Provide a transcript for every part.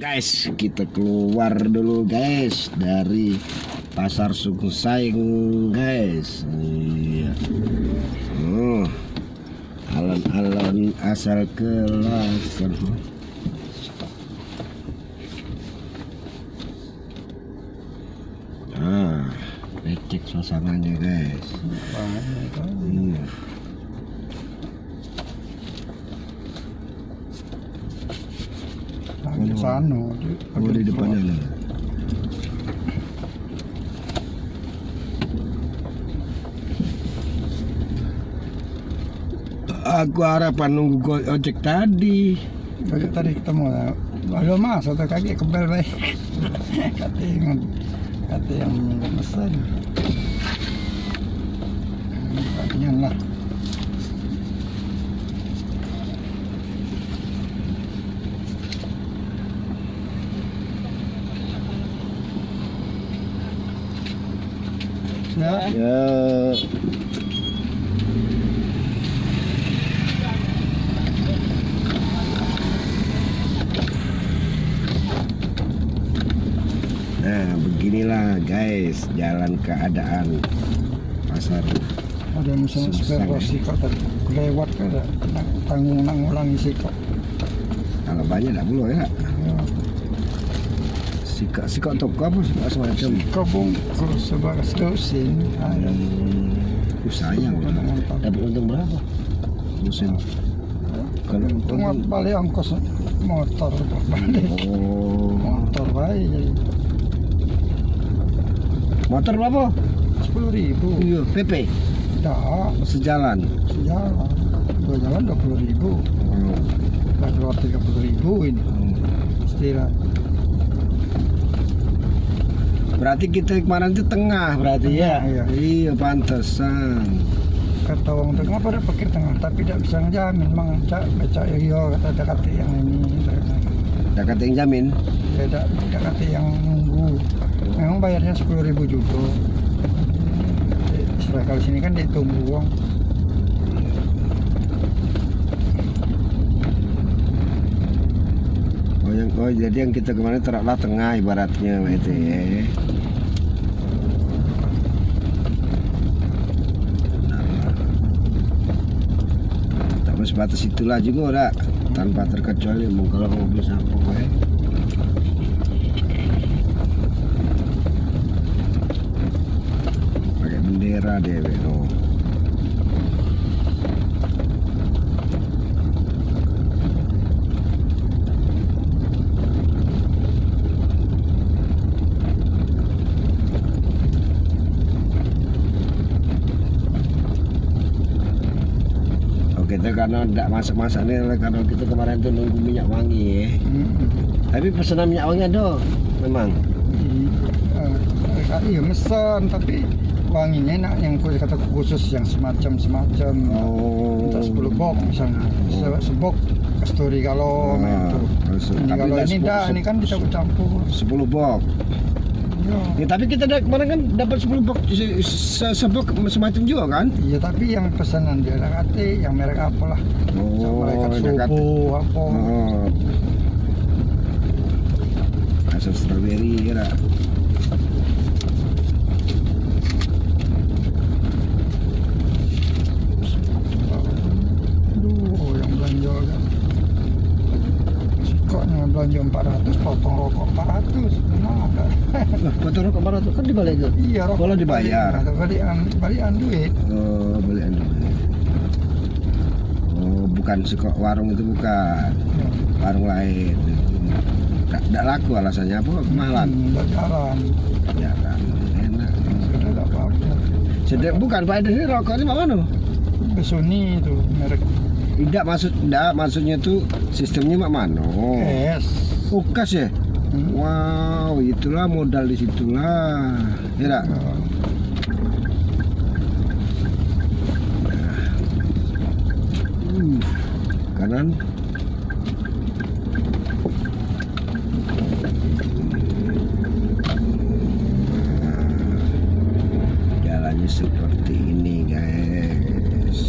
Guys, kita keluar dulu guys dari pasar Suku Saing guys. Iya. Alon-alon asal Kelakon. Lecek suasananya guys. Iya. Di sana, di depannya lah. Aku harapan nunggu ojek tadi. Ojek tadi ketemu lah. Lalu mas atau kaki kebel baik. kata yang pesan. Katanya lah. Ya. Nah, beginilah guys jalan keadaan pasar. Ada misalnya spare sikok tadi lewat ke tanggung ulangi sikok. Kalau banyak tak perlu ya. Sikok toko apa sikok semacam? Sikok bungkus sebagai dosen. Sayang. Dapat untung berapa? Musim. Kalau untung balik ongkos motor balik. Motor baik. Motor berapa? 10.000. Iya, PP. Dah. Sejalan. Dua jalan 20.000. Dah keluar 30.000 ini. Istirahat. Berarti kita kemarin itu tengah berarti ya? Iya, pantesan. Kata orang tengah pada pikir tengah, tapi tidak bisa ngejamin. Memang baca iya kata yang ini. Ada kata yang jamin? Tidak kata yang nunggu. Memang bayarnya 10.000 juga. Setelah kali sini kan ditunggu uang. Oh jadi yang kita kemarin terlalu tengah ibaratnya itu ya. Tak sebatas itulah juga udah tanpa terkecuali kalau mobil sampah ya. Pakai bendera deh no. Kita karena tidak masak-masak nih karena kita kemarin tuh nunggu minyak wangi ya. Tapi pesanan minyak wangi ada memang. Iya mesan tapi wanginya enak yang kata khusus yang semacam. Entah 10 box misalnya. Sebok kasturi kalau itu. Ini kalau ini dah ini kan bisa campur 10 box. Ya, tapi kita kemarin kan dapat 10 box sebok semacam juga kan? Iya, tapi yang pesanan dia kate yang merek apalah. Malaikat subuh apa. Asal strawberry kira. Yang belanja kan. Sikoknya belanja 400, potong rokok 400. Nah, potong rokok 400 kan dibalik ke? Iya, rokok. Kalau dibayar. Balikan duit. Oh, balikan duit. Oh, bukan sikok warung itu bukan. Warung lain. Tidak laku alasannya apa? Kemahalan. Tidak jalan. Jalan. Enak. Sudah tidak apa-apa. Sedang bukan Pak ini rokok ini mana? Besoni itu merek. Tidak maksudnya tuh sistemnya mak mano. Yes. Kas ya? Wow, itulah modal di situlah. Ya tak? Kanan. Jalannya seperti ini guys.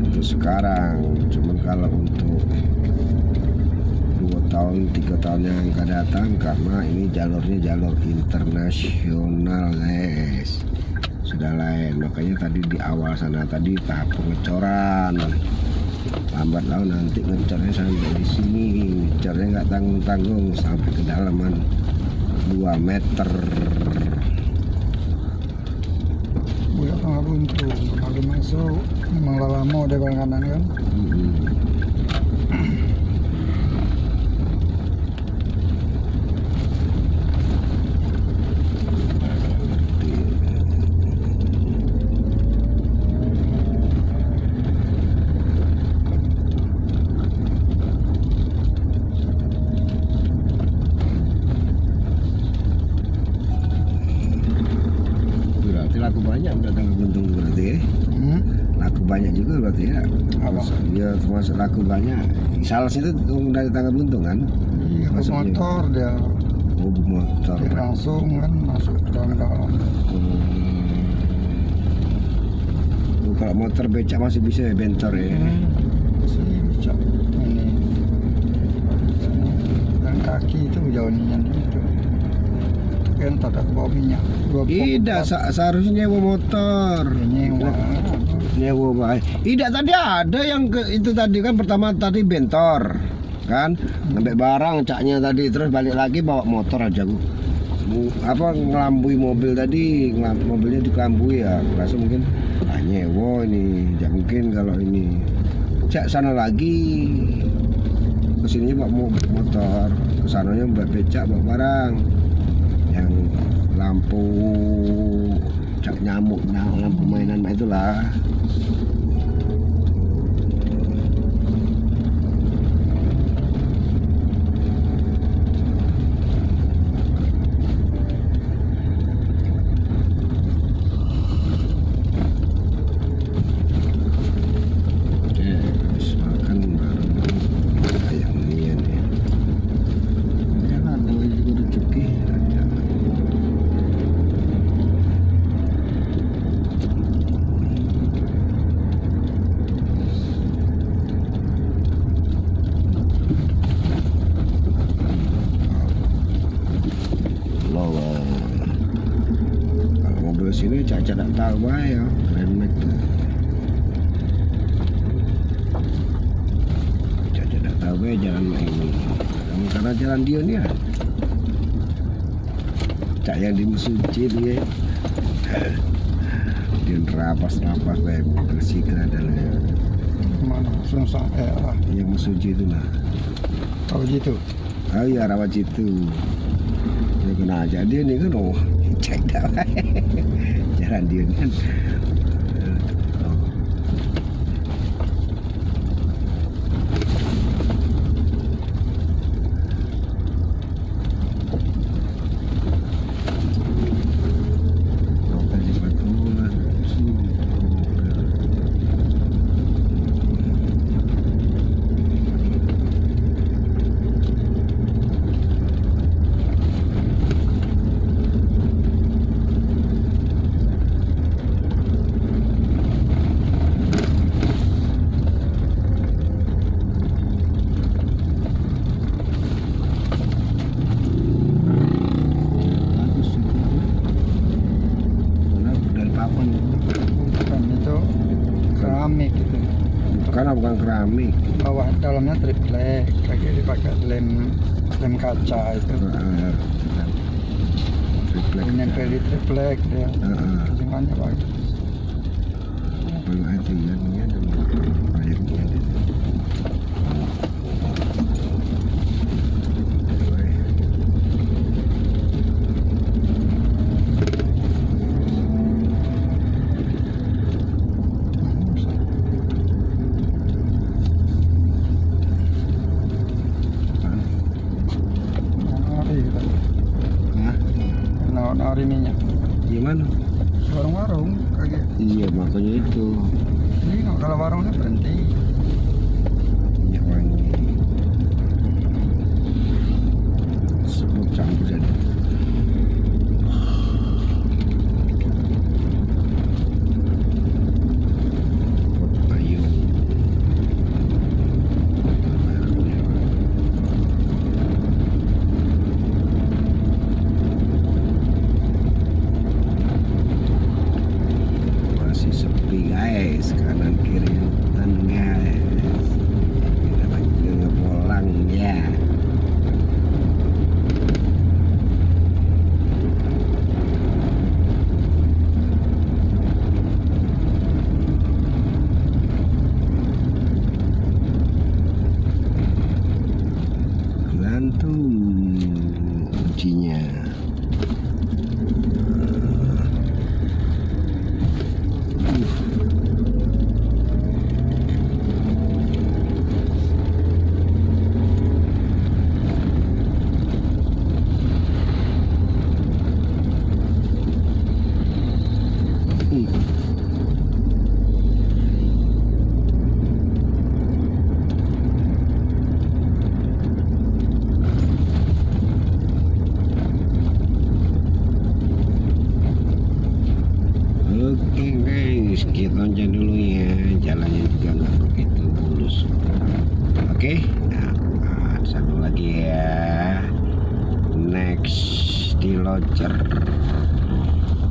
Untuk sekarang, cuman kalau untuk 2 tahun 3 tahun yang akan datang, karena ini jalurnya jalur internasional guys, sudah lain. Makanya tadi di awal sana tadi tahap pengecoran, lambat laun nanti ngecornya sampai di sini, ngecornya nggak tanggung-tanggung sampai kedalaman 2 meter. Buat tengah buntu, kalau masuk memang lama deh kanan kan. Berarti laku banyak udah tanggal buntung berarti ya. Laku banyak juga berarti ya. Apa? Dia termasuk laku banyak. Sales itu dari tanggal buntung kan? Iya, ke Masuknya. motor dia, Oh, motor. dia langsung kan masuk ke dalam. Oh, kalau motor becak masih bisa ya, bentor ya. Si bisa ini dan kaki itu jauhnya itu kan tak bawa minyak. Tidak, seharusnya nyewa motor. Nyewa. Nyewa baik. Tidak, tadi ada yang itu tadi kan, pertama tadi bentor kan, ngambil barang caknya tadi, terus balik lagi bawa motor aja gua. Apa ngelambui mobil tadi, mobilnya dikelambui ya. Aku rasa mungkin nyewa ini, ya mungkin kalau ini cak sana lagi, kesininya bawa motor, kesananya bawa becak bawa barang, yang lampu cak nyamuk, lampu mainan itulah. Sini caca tak tahu ya, keren banget. Caca tak tahu ya jalan ini, karena jalan dia nih ya. Cak yang di Mesuji dia, dia rapas kayak bersihkan adalah Mana susah lah. yang Mesuji itu lah. Tahu gitu. Oh iya, rawat itu. Ya kena aja dia nih kan, oh cek dah. Jalan dia kan. Bukan itu keramik gitu. Karena bukan keramik. Bawah dalamnya triplek, lagi dipakai lem kaca itu. Triplek. Nempel di triplek dia. Jumlahnya bagus. Kalau itu ya, ini ada proyeknya. Nari minyak. Gimana? Warung-warung kaget. Iya, makanya itu Ini kalau warungnya berhenti. minyak wangi. Sebab campur jadi. Ayo. tuh kuncinya. Oke guys, kita loncat dulu ya. Jalannya juga nggak begitu mulus. Oke, nah, satu lagi ya. Next di launcher.